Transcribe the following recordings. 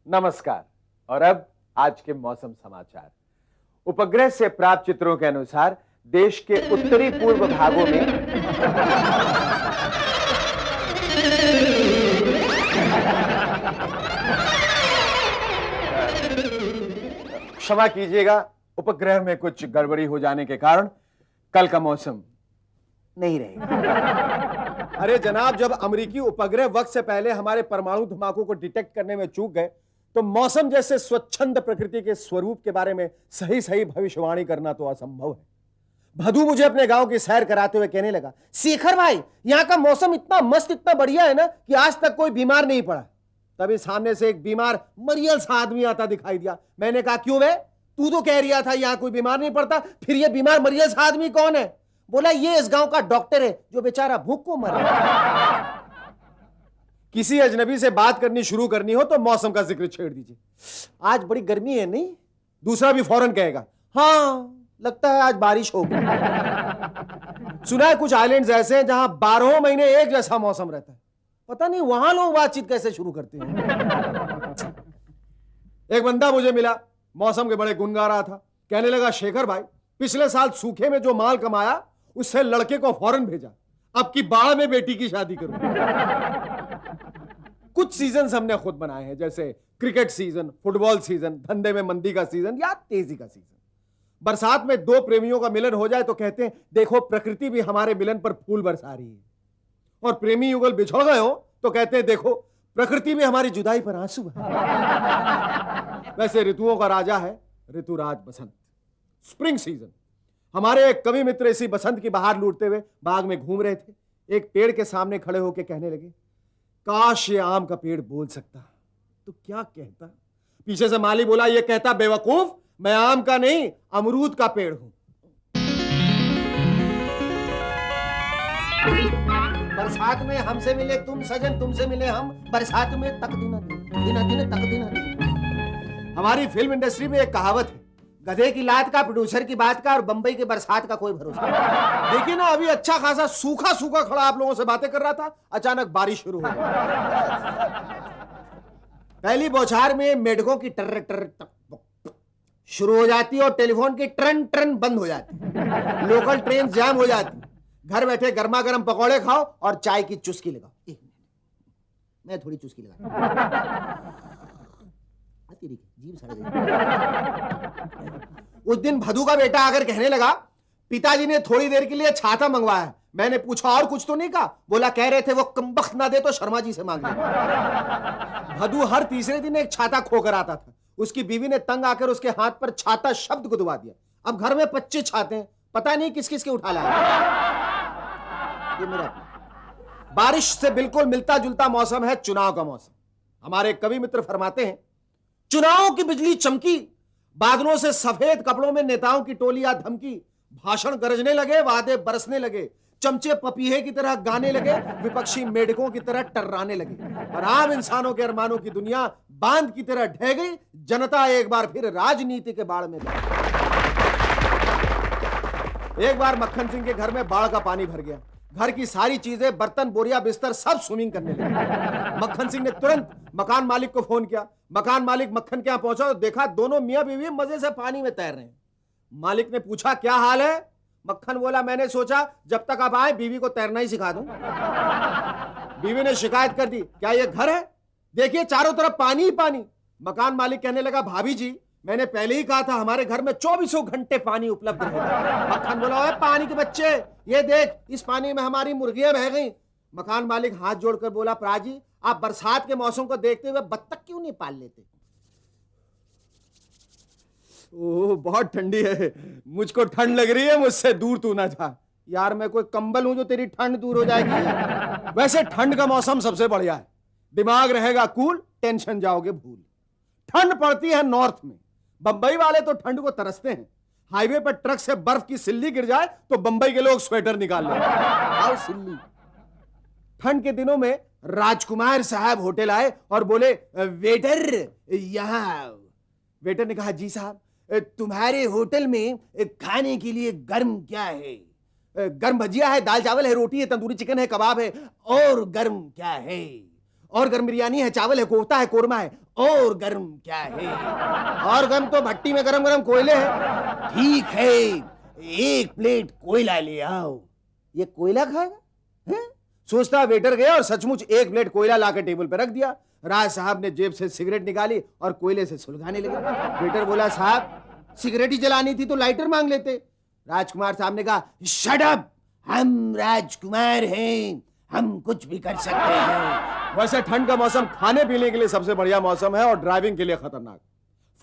नमस्कार। और अब आज के मौसम समाचार। उपग्रह से प्राप्त चित्रों के अनुसार देश के उत्तरी पूर्व भागों में क्षमा कीजिएगा, उपग्रह में कुछ गड़बड़ी हो जाने के कारण कल का मौसम नहीं रहेगा। अरे जनाब, जब अमेरिकी उपग्रह वक्त से पहले हमारे परमाणु धमाकों को डिटेक्ट करने में चूक गए तो मौसम जैसे स्वच्छंद प्रकृति के स्वरूप के बारे में सही सही भविष्यवाणी करना तो असंभव है। भदू मुझे अपने गांव की सैर कराते हुए कहने लगा, शेखर भाई, यहाँ का मौसम इतना मस्त, इतना बढ़िया है ना कि आज तक कोई बीमार नहीं पड़ा। तभी सामने से एक बीमार मरियल सा आदमी आता दिखाई दिया। मैंने कहा, क्यों बे, तू तो कह रहा था यहाँ कोई बीमार नहीं पड़ता, फिर ये बीमार मरियल सा आदमी कौन है? बोला, ये इस गांव का डॉक्टर है जो बेचारा भूख को मर रहा है। किसी अजनबी से बात करनी शुरू करनी हो तो मौसम का जिक्र छेड़ दीजिए। आज बड़ी गर्मी है नहीं? दूसरा भी फौरन कहेगा, हाँ लगता है आज बारिश होगी। सुना है कुछ आइलैंड्स ऐसे हैं जहां 12 महीने एक जैसा मौसम रहता है। पता नहीं वहां लोग बातचीत कैसे शुरू करते हैं। एक बंदा मुझे मिला, मौसम के बड़े गुण गा रहा था। कहने लगा, शेखर भाई, पिछले साल सूखे में जो माल कमाया उससे लड़के को फौरन भेजा, अब की बाढ़ में बेटी की शादी करूं। कुछ सीजन हमने खुद बनाए हैं, जैसे क्रिकेट सीजन, फुटबॉल सीजन, धंधे में मंदी का सीजन या तेजी का सीजन। बरसात में दो प्रेमियों का मिलन हो जाए तो कहते हैं, देखो प्रकृति भी हमारे मिलन पर फूल बरसा रही है। और प्रेमी युगल बिछड़ गए हो तो कहते हैं, देखो प्रकृति भी हमारी जुदाई पर आंसू है। वैसे ऋतुओं का राजा है ऋतुराज बसंत, स्प्रिंग सीजन। हमारे एक कवि मित्र इसी बसंत की बहार लूटते हुए बाग में घूम रहे थे। एक पेड़ के सामने खड़े होकर कहने लगे, काश ये आम का पेड़ बोल सकता तो क्या कहता। पीछे से माली बोला, ये कहता, बेवकूफ, मैं आम का नहीं अमरूद का पेड़ हूं। बरसात में हमसे मिले तुम सजन, तुमसे मिले हम, बरसात में तक दिन दिन तक दिन। हमारी फिल्म इंडस्ट्री में एक कहावत है, गधे की लात का, प्रोड्यूसर की बात का और बंबई के बरसात का कोई भरोसा नहीं। देखिए ना, अभी अच्छा खासा सूखा सूखा खड़ा आप लोगों से बातें कर रहा था, अचानक बारिश शुरू हो गई। पहली बौछार में मेढकों की टर टर शुरू हो जाती है और टेलीफोन की ट्रन ट्रन बंद हो जाती, लोकल ट्रेन जाम हो जाती। घर बैठे गर्मा गर्म पकौड़े खाओ और चाय की चुस्की लगाओ। एक मिनट, मैं थोड़ी चुस्की लगा। जीभ सड़ गई। उस दिन भदू का बेटा आकर कहने लगा, पिताजी ने थोड़ी देर के लिए छाता मंगवाया। मैंने पूछा, और कुछ तो नहीं कहा? बोला, कह रहे थे वो कमबख्त ना दे तो शर्मा जी से मांग ले। भदू हर तीसरे दिन एक छाता खोकर आता था। उसकी बीवी ने तंग आकर उसके हाथ पर छाता शब्द को दबा दिया। अब घर में 25 छाते हैं, पता नहीं किस किस के उठा लाया। ये मेरा बारिश से बिल्कुल मिलता जुलता मौसम है चुनाव का मौसम। हमारे कवि मित्र फरमाते हैं, चुनाव की बिजली चमकी, बादलों से सफेद कपड़ों में नेताओं की टोलियां धमकी, भाषण गरजने लगे, वादे बरसने लगे, चमचे पपीहे की तरह गाने लगे, विपक्षी मेढकों की तरह टर्राने लगे, और आम इंसानों के अरमानों की दुनिया बांध की तरह ढह गई। जनता एक बार फिर राजनीति के बाढ़ में गई। एक बार मक्खन सिंह के घर में बाढ़ का पानी भर गया। घर की सारी चीजें, बर्तन, बोरिया, बिस्तर सब स्विमिंग करने लगे। मक्खन सिंह ने तुरंत मकान मालिक को फोन किया। मकान मालिक मक्खन के यहाँ पहुंचा तो देखा दोनों मियां बीवी मजे से पानी में तैर रहे हैं। मालिक ने पूछा, क्या हाल है? मक्खन बोला, मैंने सोचा जब तक आप आए बीवी को तैरना ही सिखा दूं। बीवी ने शिकायत कर दी, क्या ये घर है? देखिए चारों तरफ पानी ही पानी। मकान मालिक कहने लगा, भाभी जी मैंने पहले ही कहा था हमारे घर में 24 घंटे पानी उपलब्ध रहेगा। मक्खन बोला, ओए पानी के बच्चे, ये देख इस पानी में हमारी मुर्गियां बह गई। मकान मालिक हाथ जोड़कर बोला, प्राजी आप बरसात के मौसम को देखते हुए बत्तख क्यों नहीं पाल लेते? ओह बहुत ठंडी है, मुझको ठंड लग रही है, मुझसे दूर तू ना जा। यार मैं कोई कंबल हूं जो तेरी ठंड दूर हो जाएगी? वैसे ठंड का मौसम सबसे बढ़िया है, दिमाग रहेगा कूल, टेंशन जाओगे भूल। ठंड पड़ती है नॉर्थ में, बंबई वाले तो ठंड को तरसते हैं। हाईवे पर ट्रक से बर्फ की सिल्ली गिर जाए तो बंबई के लोग स्वेटर निकाल लेते हैं। सिल्ली। ठंड के दिनों में राजकुमार साहब होटल आए और बोले, वेटर यहाँ। वेटर ने कहा, जी साहब तुम्हारे होटल में खाने के लिए गर्म क्या है? गर्म भजिया है, दाल चावल है, रोटी है, तंदूरी चिकन है, कबाब है, और गर्म क्या है? और गर्म बिरयानी है, चावल है, कोफ्ता है, कोरमा है। और गर्म क्या है? और गर्म तो भट्टी में गरम गरम कोयले है। ठीक है, 1 प्लेट कोयला ले आओ। ये कोयला खाएगा है? सोचता वेटर गया और सचमुच 1 प्लेट कोयला लाकर टेबल पर रख दिया। राज साहब ने जेब से सिगरेट निकाली और कोयले से सुलगाने लगे। वेटर बोला, साहब सिगरेट ही जलानी थी तो लाइटर मांग लेते। राजकुमार साहब ने कहा, शट अप, हम राजकुमार हैं, हम कुछ भी कर सकते हैं। वैसे ठंड का मौसम खाने पीने के लिए सबसे बढ़िया मौसम है और ड्राइविंग के लिए खतरनाक।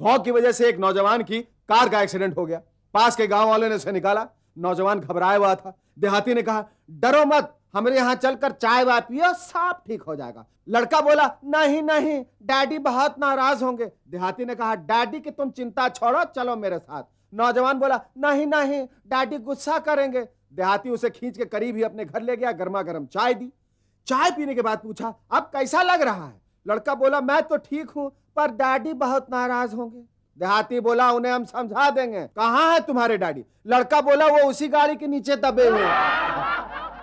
फॉग की वजह से एक नौजवान की कार का एक्सीडेंट हो गया। पास के गांव वाले ने उसे निकाला। नौजवान घबराया हुआ था। देहाती ने कहा, डरो मत, हमारे यहाँ चलकर चाय वाय पियो, सब ठीक हो जाएगा। लड़का बोला, नहीं नहीं, डैडी बहुत नाराज होंगे। देहाती ने कहा, डैडी की तुम चिंता छोड़ो, चलो मेरे साथ। नौजवान बोला, नहीं नहीं, डैडी गुस्सा करेंगे। देहाती उसे खींच के करीब ही अपने घर ले गया, गर्मा गर्म चाय दी। चाय पीने के बाद पूछा, अब कैसा लग रहा है? लड़का बोला, मैं तो ठीक हूं, पर डैडी बहुत नाराज होंगे। देहाती बोला, उन्हें हम समझा देंगे। कहाँ है तुम्हारे डैडी? लड़का बोला, वो उसी गाड़ी के नीचे दबे हुए।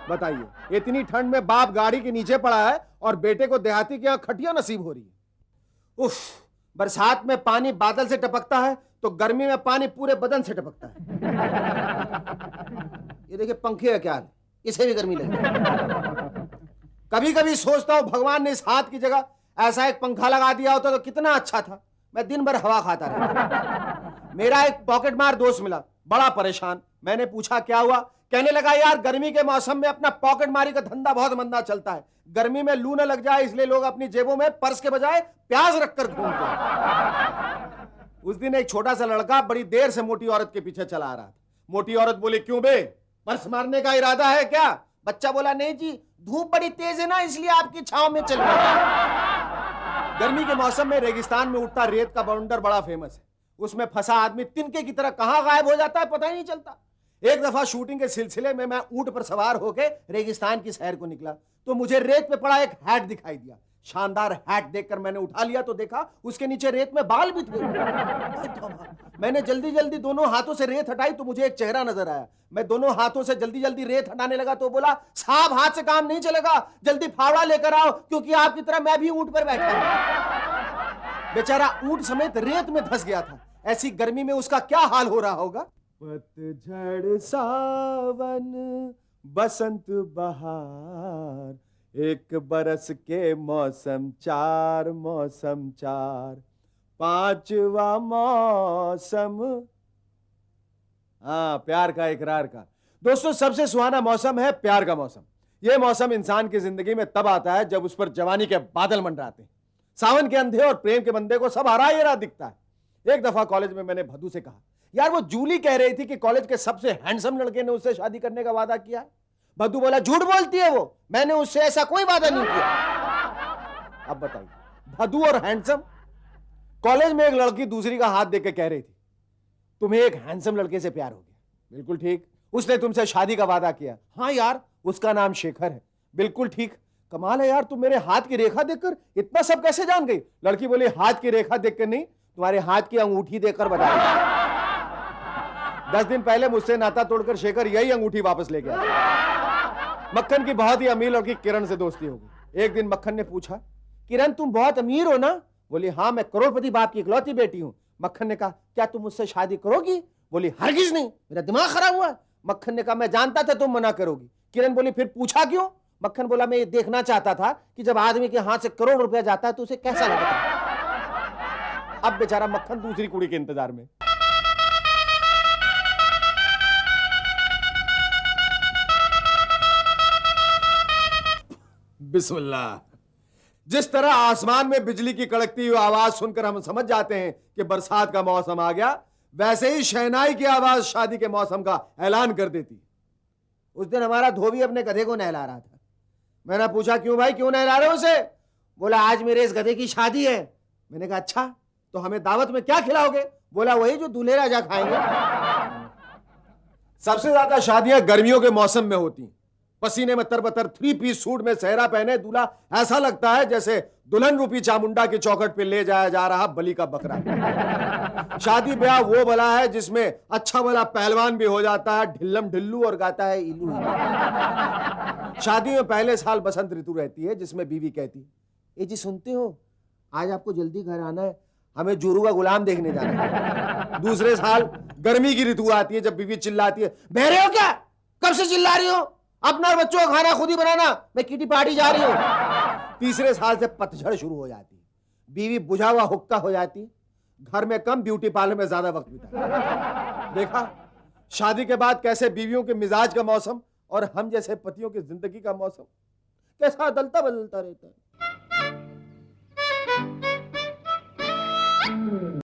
बताइए, इतनी ठंड में बाप गाड़ी के नीचे पड़ा है और बेटे को देहाती के यहाँ खटिया नसीब हो रही है। उफ, बरसात में पानी बादल से टपकता है तो गर्मी में पानी पूरे बदन से टपकता है। ये देखिए पंखे का क्या है, इसे भी गर्मी लगती। कभी कभी सोचता हूं भगवान ने इस हाथ की जगह ऐसा एक पंखा लगा दिया होता तो कितना अच्छा था, मैं दिन भर हवा खाता रहता। मेरा एक पॉकेट मार दोस्त मिला, बड़ा परेशान। मैंने पूछा क्या हुआ? कहने लगा, यार गर्मी के मौसम में अपना पॉकेट मारी का धंधा बहुत मंदा चलता है। गर्मी में लू न लग जाए इसलिए लोग अपनी जेबों में पर्स के बजाय प्याज रखकर घूमते हैं। उस दिन एक छोटा सा लड़का बड़ी देर से मोटी औरत के पीछे चला आ रहा था। मोटी औरत बोली, क्यों बे, पर्स मारने का इरादा है क्या? बच्चा बोला, नहीं जी, धूप बड़ी तेज है ना, इसलिए आपकी छांव में चल रहा है। गर्मी के मौसम में रेगिस्तान में उठता रेत का बवंडर बड़ा फेमस है। उसमें फंसा आदमी तिनके की तरह कहां गायब हो जाता है पता ही नहीं चलता। एक दफा शूटिंग के सिलसिले में मैं ऊंट पर सवार होकर रेगिस्तान की सैर को निकला तो मुझे रेत पे पड़ा एक हैट दिखाई दिया। शानदार हैट देखकर मैंने उठा लिया तो देखा उसके नीचे रेत में बाल भी थे। मैंने जल्दी जल्दी दोनों हाथों से रेत हटाई तो मुझे एक चेहरा नजर आया। मैं दोनों हाथों से जल्दी जल्दी रेत हटाने लगा तो बोला, साहब हाथ से काम नहीं चलेगा, जल्दी फावड़ा लेकर आओ, क्योंकि आपकी तरह मैं भी ऊंट पर बैठा हूं। बेचारा ऊंट समेत रेत में धंस गया था। ऐसी गर्मी में उसका क्या हाल हो रहा होगा। पतझड़ सावन बसंत बहार, एक बरस के मौसम चार, मौसम चार, पांचवा मौसम, हाँ प्यार का, इकरार का। दोस्तों, सबसे सुहाना मौसम है प्यार का मौसम। यह मौसम इंसान की जिंदगी में तब आता है जब उस पर जवानी के बादल मंडराते हैं। सावन के अंधे और प्रेम के बंदे को सब हरा ही रहा दिखता है। एक दफा कॉलेज में मैंने भद्दू से कहा, यार वो जूली कह रही थी कि कॉलेज के सबसे हैंडसम लड़के ने उससे शादी करने का वादा किया है। भद्दू बोला, झूठ बोलती है वो, मैंने उससे ऐसा कोई वादा नहीं किया। अब बताइए, भद्दू और हैंडसम। कॉलेज में एक लड़की दूसरी का हाथ देकर कह रही थी, तुम्हें एक हैंडसम लड़के से प्यार हो गया। बिल्कुल ठीक, उसने तुमसे शादी का वादा किया। हाँ यार, उसका नाम शेखर है। बिल्कुल ठीक, कमाल है यार, तुम मेरे हाथ की रेखा देखकर इतना सब कैसे जान गई? लड़की बोली, हाथ की रेखा देखकर नहीं, तुम्हारे हाथ की अंगूठी देखकर बता। 10 दिन पहले मुझसे नाता तोड़कर शेखर यही अंगूठी वापस ले गया। मक्खन की बहुत ही अमीर लड़की किरण से दोस्ती हो गई। एक दिन मक्खन ने पूछा, किरण तुम बहुत अमीर हो ना? बोली, हाँ मैं करोड़पति बाप की इकलौती बेटी हूं। मक्खन ने कहा, क्या तुम मुझसे शादी करोगी? बोली, हरगिज नहीं, मेरा दिमाग खराब हुआ है। मक्खन ने कहा, मैं जानता था तुम मना करोगी। किरण बोली, फिर पूछा क्यों? मक्खन बोला, मैं ये देखना चाहता था कि जब आदमी के हाथ से करोड़ रुपया जाता है तो उसे कैसा लगता है। अब बेचारा मक्खन दूसरी कुड़ी के इंतजार में। बिस्मिल्लाह। जिस तरह आसमान में बिजली की कड़कती हुई आवाज सुनकर हम समझ जाते हैं कि बरसात का मौसम आ गया, वैसे ही शहनाई की आवाज शादी के मौसम का ऐलान कर देती। उस दिन हमारा धोबी अपने गधे को नहला रहा था। मैंने पूछा, क्यों भाई, क्यों नहला रहे हो उसे? बोला, आज मेरे इस गधे की शादी है। मैंने कहा, अच्छा, तो हमें दावत में क्या खिलाओगे? बोला, वही जो दूल्हे राजा खाएंगे। सबसे ज्यादा शादियां गर्मियों के मौसम में होती। पसीने में तरबतर 3 पीस सूट में सेहरा पहने दूल्हा ऐसा लगता है जैसे दुल्हन रूपी चामुंडा की चौखट पे ले जाया जा रहा बलि का बकरा। शादी ब्याह वो भला है जिसमें अच्छा भला पहलवान भी हो जाता है ढिल्लम ढिल्लू और गाता है इलू। शादी में पहले साल बसंत ऋतु रहती है जिसमें बीवी कहती, ये जी सुनते हो, आज आपको जल्दी घर आना है, हमें जोरू का गुलाम देखने जाना है। दूसरे साल गर्मी की ऋतु आती है जब बीवी चिल्लाती है, बहरे हो क्या, कब से चिल्ला रही हो, अपना और बच्चों का खाना खुद ही बनाना, मैं किटी पार्टी जा रही हूँ। तीसरे साल से पतझड़ शुरू हो जाती है, बीवी बुझा हुआ हुक्का हो जाती, घर में कम ब्यूटी पार्लर में ज्यादा वक्त बिता। देखा शादी के बाद कैसे बीवियों के मिजाज का मौसम और हम जैसे पतियों की जिंदगी का मौसम कैसा अदलता बदलता रहता है।